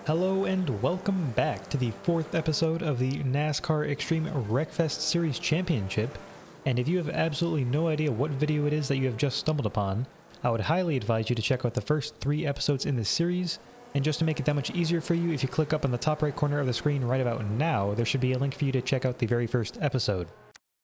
Hello and welcome back to the 4th episode of the NASCAR Extreme Wreckfest Series Championship. And if you have absolutely no idea what video it is that you have just stumbled upon, I would highly advise you to check out the first 3 episodes in this series. And just to make it that much easier for you, if you click up on the top right corner of the screen right about now, there should be a link for you to check out the very first episode.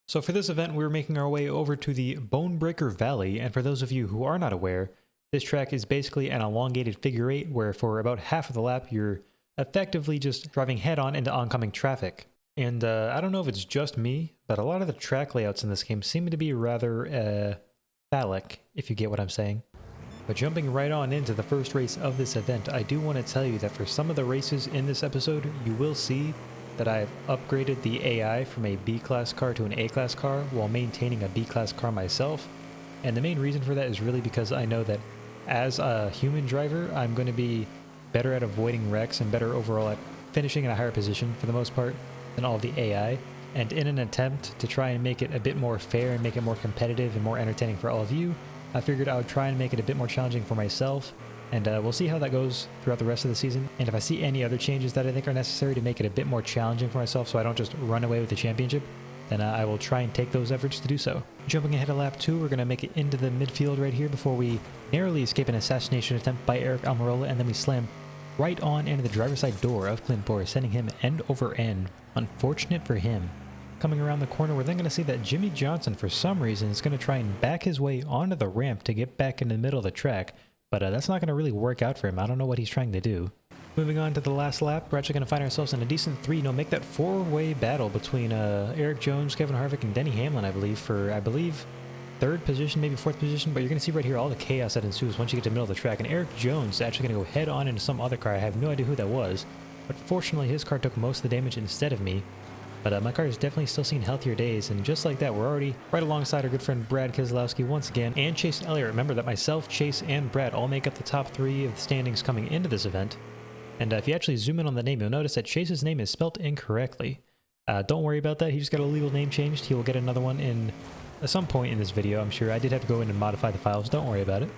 So for this event, we're making our way over to the Bonebreaker Valley, and for those of you who are not aware, this track is basically an elongated figure 8 where for about half of the lap you're effectively just driving head-on into oncoming traffic. And I don't know if it's just me, but a lot of the track layouts in this game seem to be rather phallic, if you get what I'm saying. But jumping right on into the first race of this event, I do want to tell you that for some of the races in this episode, you will see that I've upgraded the AI from a B-class car to an A-class car while maintaining a B-class car myself. And the main reason for that is really because I know that as a human driver, I'm going to be better at avoiding wrecks and better overall at finishing in a higher position for the most part than all of the AI. And in an attempt to try and make it a bit more fair and make it more competitive and more entertaining for all of you, I figured I would try and make it a bit more challenging for myself. And we'll see how that goes throughout the rest of the season. And if I see any other changes that I think are necessary to make it a bit more challenging for myself so I don't just run away with the championship, then I will try and take those efforts to do so. Jumping ahead of lap 2, we're going to make it into the midfield right here before we narrowly escape an assassination attempt by Eric Almirola, and then we slam right on into the driver's side door of Clint Bohr, sending him end over end. Unfortunate for him. Coming around the corner, we're then going to see that Jimmy Johnson, for some reason, is going to try and back his way onto the ramp to get back in the middle of the track, but that's not going to really work out for him. I don't know what he's trying to do. Moving on to the last lap, we're actually going to find ourselves in a decent 3-0, make that 4-way battle between Eric Jones, Kevin Harvick, and Denny Hamlin, I believe, for, 3rd position, maybe 4th position, but you're going to see right here all the chaos that ensues once you get to the middle of the track, and Eric Jones is actually going to go head-on into some other car. I have no idea who that was, but fortunately his car took most of the damage instead of me, but my car has definitely still seen healthier days, and just like that, we're already right alongside our good friend Brad Keselowski once again, and Chase Elliott. Remember that myself, Chase, and Brad all make up the top 3 of the standings coming into this event. And if you actually zoom in on the name, you'll notice that Chase's name is spelt incorrectly. Don't worry about that. He just got a legal name changed. He will get another one in at some point in this video, I'm sure. I did have to go in and modify the files. Don't worry about it.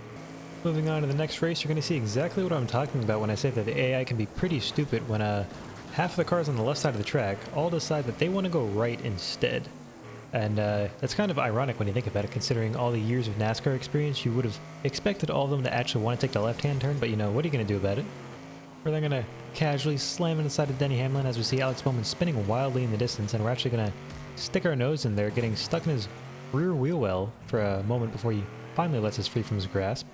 Moving on to the next race, you're going to see exactly what I'm talking about when I say that the AI can be pretty stupid when half of the cars on the left side of the track all decide that they want to go right instead. And that's kind of ironic when you think about it, considering all the years of NASCAR experience. You would have expected all of them to actually want to take the left-hand turn, but you know, what are you going to do about it? We're then going to casually slam inside of Denny Hamlin as we see Alex Bowman spinning wildly in the distance, and we're actually going to stick our nose in there, getting stuck in his rear wheel well for a moment before he finally lets us free from his grasp.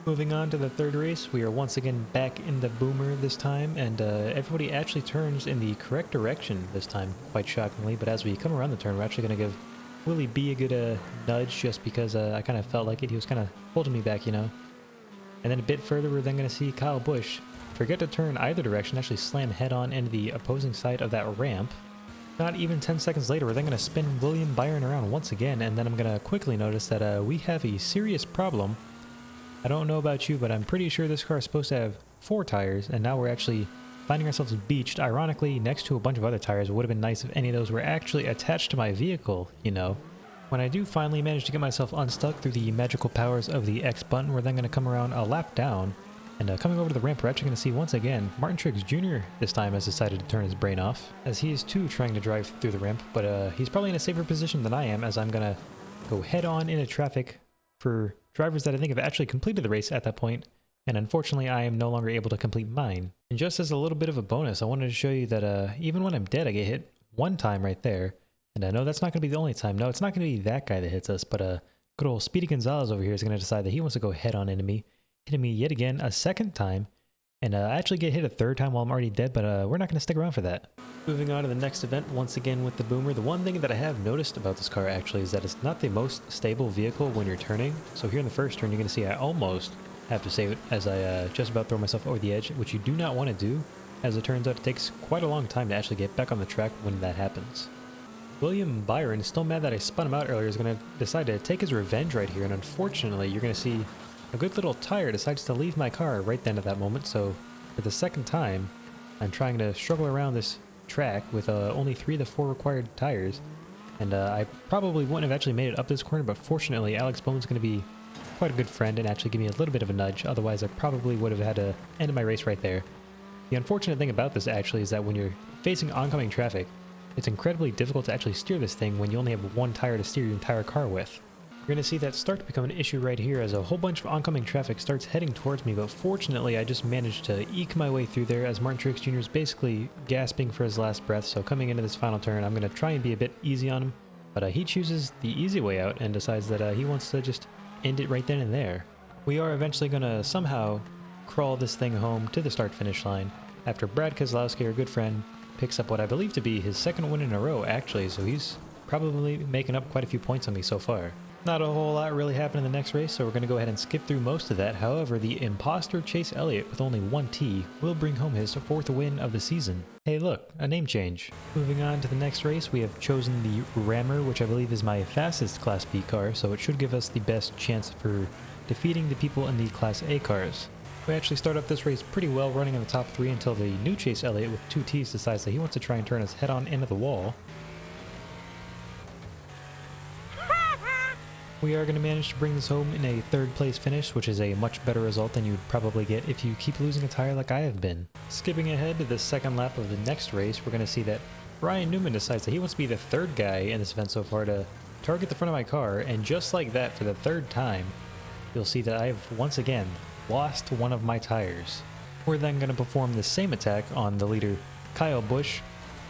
Moving on to the 3rd race, we are once again back in the boomer this time, and everybody actually turns in the correct direction this time, quite shockingly, but as we come around the turn, we're actually going to give Willie B a good nudge just because I kind of felt like it. He was kind of holding me back, you know. And then a bit further, we're then going to see Kyle Busch forget to turn either direction, actually slam head-on into the opposing side of that ramp. Not even 10 seconds later, we're then going to spin William Byron around once again, and then I'm going to quickly notice that we have a serious problem. I don't know about you, but I'm pretty sure this car is supposed to have 4 tires, and now we're actually finding ourselves beached, ironically, next to a bunch of other tires. It would have been nice if any of those were actually attached to my vehicle, you know. When I do finally manage to get myself unstuck through the magical powers of the X button, we're then going to come around a lap down. And coming over to the ramp, we're actually going to see once again, Martin Truex Jr. this time has decided to turn his brain off, as he is too trying to drive through the ramp, but he's probably in a safer position than I am, as I'm going to go head-on into traffic for drivers that I think have actually completed the race at that point, and unfortunately I am no longer able to complete mine. And just as a little bit of a bonus, I wanted to show you that even when I'm dead, I get hit one time right there, and I know that's not going to be the only time. No, it's not going to be that guy that hits us, but good old Speedy Gonzalez over here is going to decide that he wants to go head-on into me, hitting me yet again a 2nd time, and I actually get hit a 3rd time while I'm already dead, but we're not going to stick around for that. Moving on to the next event, once again with the Boomer. The one thing that I have noticed about this car actually is that it's not the most stable vehicle when you're turning. So here in the first turn, you're going to see I almost have to save it as I just about throw myself over the edge, which you do not want to do. As it turns out, it takes quite a long time to actually get back on the track when that happens. William Byron, still mad that I spun him out earlier, is going to decide to take his revenge right here, and unfortunately, you're going to see a good little tire decides to leave my car right then at that moment. So for the 2nd time, I'm trying to struggle around this track with only 3 of the 4 required tires, and I probably wouldn't have actually made it up this corner, but fortunately Alex Bowman's going to be quite a good friend and actually give me a little bit of a nudge. Otherwise I probably would have had to end my race right there. The unfortunate thing about this actually is that when you're facing oncoming traffic, it's incredibly difficult to actually steer this thing when you only have one tire to steer your entire car with. You're going to see that start to become an issue right here as a whole bunch of oncoming traffic starts heading towards me, but fortunately I just managed to eke my way through there as Martin Truex Jr. is basically gasping for his last breath. So coming into this final turn, I'm going to try and be a bit easy on him, but he chooses the easy way out and decides that he wants to just end it right then and there. We are eventually going to somehow crawl this thing home to the start-finish line after Brad Keselowski, our good friend, picks up what I believe to be his second win in a row actually, so he's probably making up quite a few points on me so far. Not a whole lot really happened in the next race, so we're going to go ahead and skip through most of that. However, the imposter Chase Elliott with only one T will bring home his fourth win of the season. Hey look, a name change. Moving on to the next race, we have chosen the Rammer, which I believe is my fastest Class B car, so it should give us the best chance for defeating the people in the Class A cars. We actually start up this race pretty well, running in the top 3 until the new Chase Elliott with 2 Ts decides that he wants to try and turn us head on into the wall. We are going to manage to bring this home in a 3rd place finish, which is a much better result than you'd probably get if you keep losing a tire like I have been. Skipping ahead to the second lap of the next race, we're going to see that Ryan Newman decides that he wants to be the 3rd guy in this event so far to target the front of my car, and just like that, for the 3rd time, you'll see that I've once again lost one of my tires. We're then going to perform the same attack on the leader Kyle Busch,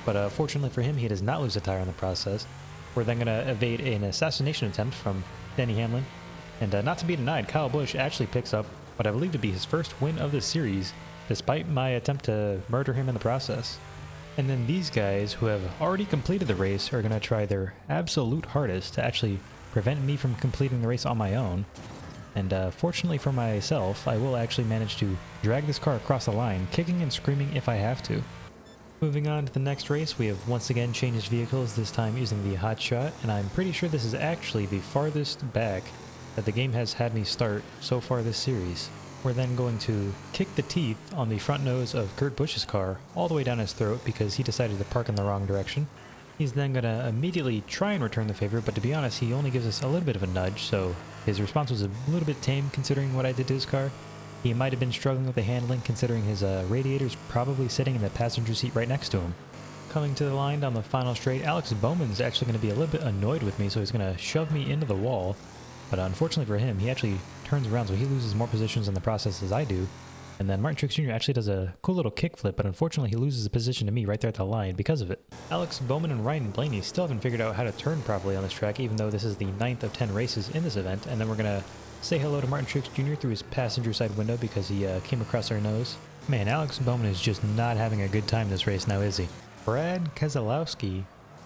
but fortunately for him, he does not lose a tire in the process. We're then going to evade an assassination attempt from Denny Hamlin, and not to be denied, Kyle Busch actually picks up what I believe to be his first win of the series, despite my attempt to murder him in the process. And then these guys, who have already completed the race, are going to try their absolute hardest to actually prevent me from completing the race on my own. And fortunately for myself, I will actually manage to drag this car across the line, kicking and screaming if I have to. Moving on to the next race, we have once again changed vehicles, this time using the Hot Shot, and I'm pretty sure this is actually the farthest back that the game has had me start so far this series. We're then going to kick the teeth on the front nose of Kurt Busch's car all the way down his throat because he decided to park in the wrong direction. He's then going to immediately try and return the favor, but to be honest, he only gives us a little bit of a nudge, so his response was a little bit tame considering what I did to his car. He might have been struggling with the handling considering his radiator's probably sitting in the passenger seat right next to him. Coming to the line down the final straight, Alex Bowman's actually going to be a little bit annoyed with me, so he's going to shove me into the wall. But unfortunately for him, he actually turns around, so he loses more positions in the process as I do. And then Martin Truex Jr. actually does a cool little kickflip, but unfortunately he loses a position to me right there at the line because of it. Alex Bowman and Ryan Blaney still haven't figured out how to turn properly on this track, even though this is the 9th of 10 races in this event. And then we're going to say hello to Martin Truex Jr. through his passenger side window because he came across our nose. Man, Alex Bowman is just not having a good time this race now, is he? Brad Keselowski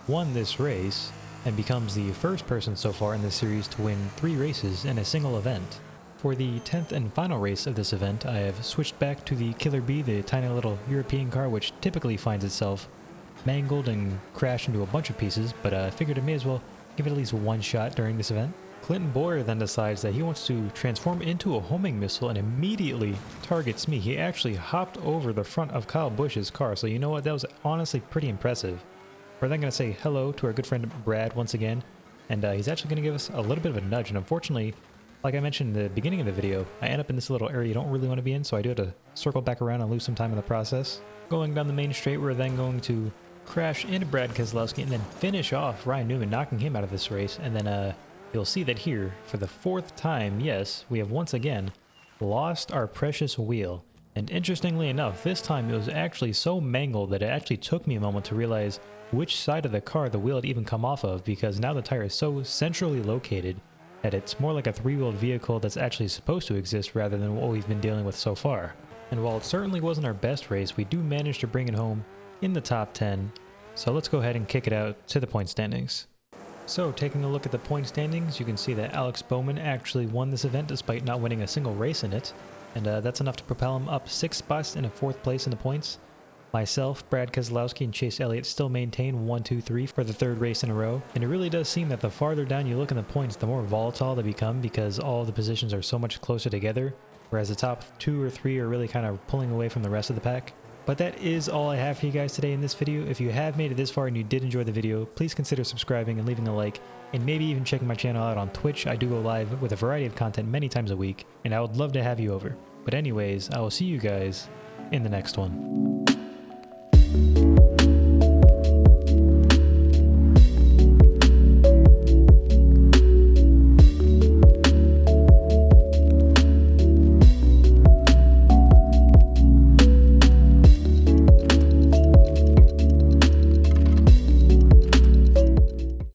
won this race and becomes the first person so far in this series to win 3 races in a single event. For the 10th and final race of this event, I have switched back to the Killer Bee, the tiny little European car which typically finds itself mangled and crashed into a bunch of pieces, but I figured I may as well give it at least one shot during this event. Clinton Boyer then decides that he wants to transform into a homing missile and immediately targets me. He actually hopped over the front of Kyle Busch's car, so you know what, that was honestly pretty impressive. We're then going to say hello to our good friend Brad once again, and he's actually going to give us a little bit of a nudge, and unfortunately, like I mentioned in the beginning of the video, I end up in this little area you don't really want to be in, so I do have to circle back around and lose some time in the process. Going down the main straight, we're then going to crash into Brad Keselowski and then finish off Ryan Newman, knocking him out of this race, and then you'll see that here, for the 4th time, yes, we have once again lost our precious wheel. And interestingly enough, this time it was actually so mangled that it actually took me a moment to realize which side of the car the wheel had even come off of, because now the tire is so centrally located that it's more like a 3-wheeled vehicle that's actually supposed to exist rather than what we've been dealing with so far. And while it certainly wasn't our best race, we do manage to bring it home in the top 10, so let's go ahead and kick it out to the point standings. So, taking a look at the point standings, you can see that Alex Bowman actually won this event despite not winning a single race in it, and that's enough to propel him up 6 spots in a 4th place in the points. Myself, Brad Keselowski, and Chase Elliott still maintain 1, 2, 3 for the 3rd race in a row, and it really does seem that the farther down you look in the points, the more volatile they become because all the positions are so much closer together, whereas the top 2 or 3 are really kind of pulling away from the rest of the pack. But that is all I have for you guys today in this video. If you have made it this far and you did enjoy the video, please consider subscribing and leaving a like, and maybe even checking my channel out on Twitch. I do go live with a variety of content many times a week, and I would love to have you over. But anyways, I will see you guys in the next one.